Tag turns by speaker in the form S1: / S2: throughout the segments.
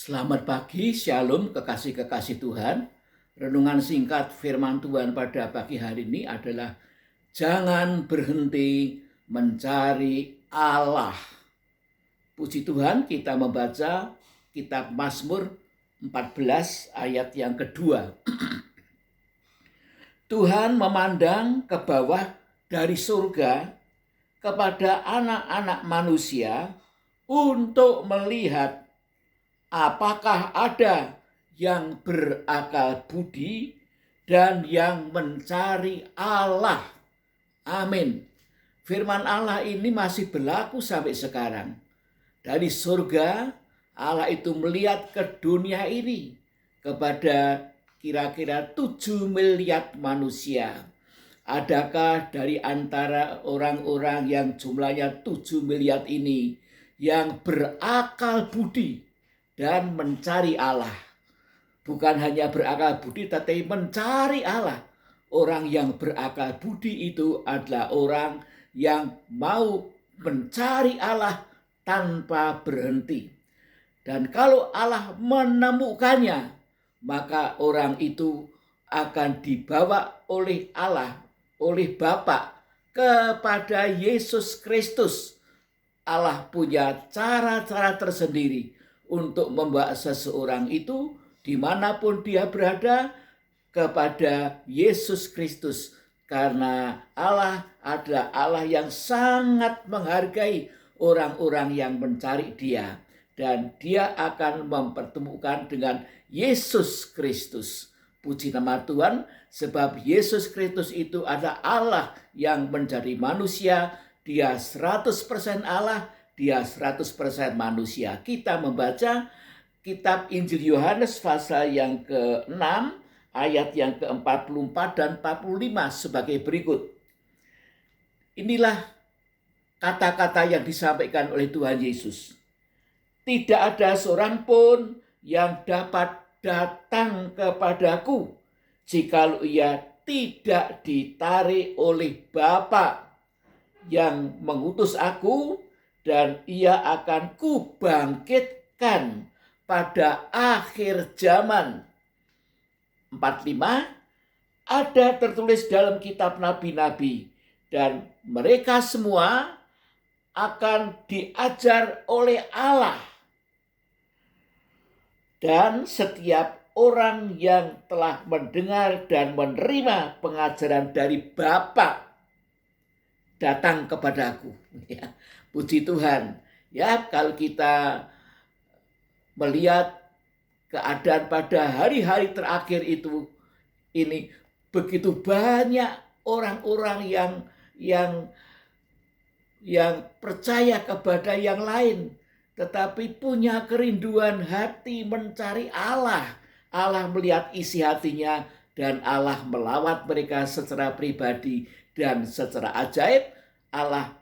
S1: Selamat pagi, shalom kekasih-kekasih Tuhan. Renungan singkat firman Tuhan pada pagi hari ini adalah jangan berhenti mencari Allah. Puji Tuhan, kita membaca kitab Mazmur 14 ayat yang kedua. Tuhan memandang ke bawah dari surga kepada anak-anak manusia untuk melihat apakah ada yang berakal budi dan yang mencari Allah. Amin. Firman Allah ini masih berlaku sampai sekarang. Dari surga, Allah itu melihat ke dunia ini kepada kira-kira 7 miliar manusia. Adakah dari antara orang-orang yang jumlahnya 7 miliar ini yang berakal budi dan mencari Allah? Bukan hanya berakal budi, tetapi mencari Allah. Orang yang berakal budi itu adalah orang yang mau mencari Allah tanpa berhenti. Dan kalau Allah menemukannya, maka orang itu akan dibawa oleh Allah, oleh Bapa kepada Yesus Kristus. Allah punya cara-cara tersendiri untuk membawa seseorang itu dimanapun dia berada kepada Yesus Kristus. Karena Allah adalah Allah yang sangat menghargai orang-orang yang mencari dia. Dan dia akan mempertemukan dengan Yesus Kristus. Puji nama Tuhan, sebab Yesus Kristus itu adalah Allah yang menjadi manusia. Dia 100% Allah, dia 100% manusia. Kita membaca kitab Injil Yohanes pasal yang ke-6 ayat yang ke-44 dan 45 sebagai berikut. Inilah kata-kata yang disampaikan oleh Tuhan Yesus. Tidak ada seorang pun yang dapat datang kepadaku jikalau ia tidak ditarik oleh Bapa yang mengutus aku, dan ia akan kubangkitkan pada akhir zaman. 45, ada tertulis dalam kitab nabi-nabi, dan mereka semua akan diajar oleh Allah. Dan setiap orang yang telah mendengar dan menerima pengajaran dari Bapa datang kepadaku. Ya, puji Tuhan. Ya, kalau kita melihat keadaan pada hari-hari terakhir itu, ini begitu banyak orang-orang yang percaya kepada yang lain, tetapi punya kerinduan hati mencari Allah. Allah melihat isi hatinya dan Allah melawat mereka secara pribadi dan secara ajaib. Allah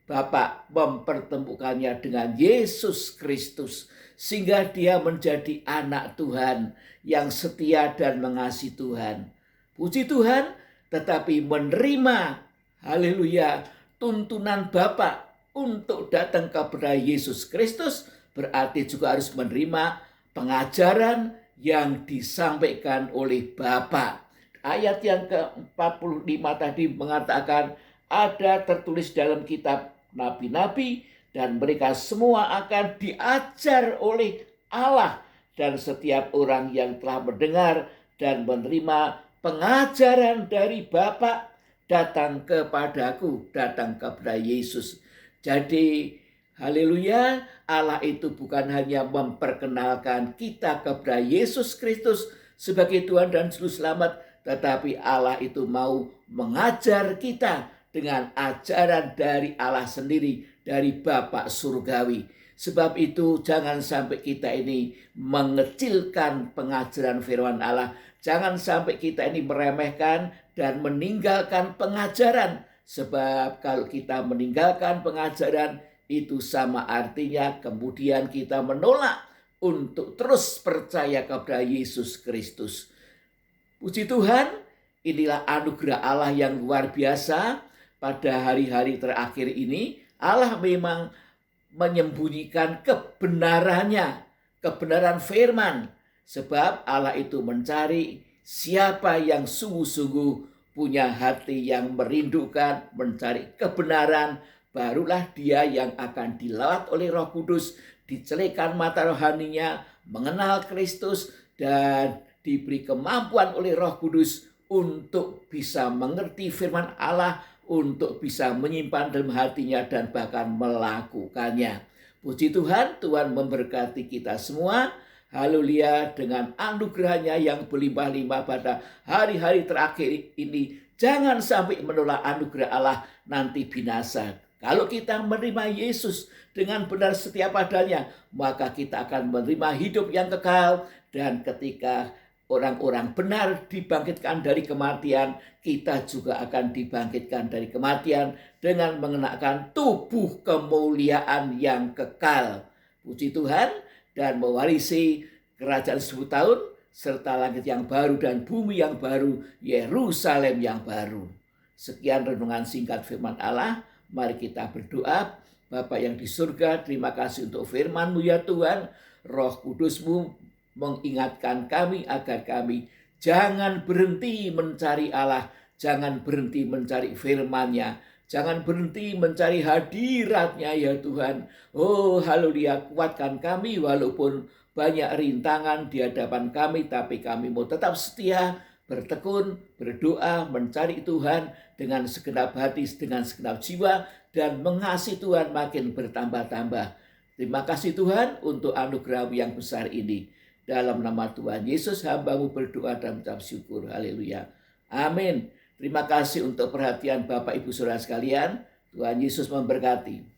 S1: Bapa mempertemukannya dengan Yesus Kristus sehingga dia menjadi anak Tuhan yang setia dan mengasihi Tuhan. Puji Tuhan, tetapi menerima, haleluya, tuntunan Bapa untuk datang kepada Yesus Kristus berarti juga harus menerima pengajaran yang disampaikan oleh Bapa. Ayat yang ke-45 tadi mengatakan, ada tertulis dalam kitab nabi-nabi, dan mereka semua akan diajar oleh Allah, dan setiap orang yang telah mendengar dan menerima pengajaran dari Bapa datang kepadaku, datang kepada Yesus. Jadi haleluya, Allah itu bukan hanya memperkenalkan kita kepada Yesus Kristus sebagai Tuhan dan Juru Selamat, tetapi Allah itu mau mengajar kita dengan ajaran dari Allah sendiri, dari Bapa surgawi. Sebab itu jangan sampai kita ini mengecilkan pengajaran firman Allah. Jangan sampai kita ini meremehkan dan meninggalkan pengajaran. Sebab kalau kita meninggalkan pengajaran, itu sama artinya kemudian kita menolak untuk terus percaya kepada Yesus Kristus. Puji Tuhan, inilah anugerah Allah yang luar biasa. Pada hari-hari terakhir ini, Allah memang menyembunyikan kebenarannya kebenaran firman. Sebab Allah itu mencari siapa yang sungguh-sungguh punya hati yang merindukan, mencari kebenaran, barulah dia yang akan dilawat oleh Roh Kudus, dicelekkan mata rohaninya, mengenal Kristus, dan diberi kemampuan oleh Roh Kudus untuk bisa mengerti firman Allah, untuk bisa menyimpan dalam hatinya dan bahkan melakukannya. Puji Tuhan, Tuhan memberkati kita semua. Haleluya, dengan anugerahnya yang berlimpah-limpah pada hari-hari terakhir ini. Jangan sampai menolak anugerah Allah nanti binasa. Kalau kita menerima Yesus dengan benar setiap padanya, maka kita akan menerima hidup yang kekal. Dan ketika orang-orang benar dibangkitkan dari kematian, kita juga akan dibangkitkan dari kematian dengan mengenakan tubuh kemuliaan yang kekal. Puji Tuhan, dan mewarisi kerajaan 1000 tahun, serta langit yang baru dan bumi yang baru, Yerusalem yang baru. Sekian renungan singkat firman Allah. Mari kita berdoa. Bapa yang di surga, terima kasih untuk firman-Mu ya Tuhan. Roh Kudus-Mu mengingatkan kami agar kami jangan berhenti mencari Allah, jangan berhenti mencari firman-Nya, jangan berhenti mencari hadirat-Nya ya Tuhan. Oh haleluya, kuatkan kami walaupun banyak rintangan di hadapan kami, tapi kami mau tetap setia, bertekun, berdoa, mencari Tuhan dengan segenap hati, dengan segenap jiwa, dan mengasihi Tuhan makin bertambah-tambah. Terima kasih Tuhan untuk anugerah-Mu yang besar ini. Dalam nama Tuhan Yesus hamba-Mu berdoa dan mengucap syukur. Haleluya. Amin. Terima kasih untuk perhatian Bapak Ibu Saudara sekalian. Tuhan Yesus memberkati.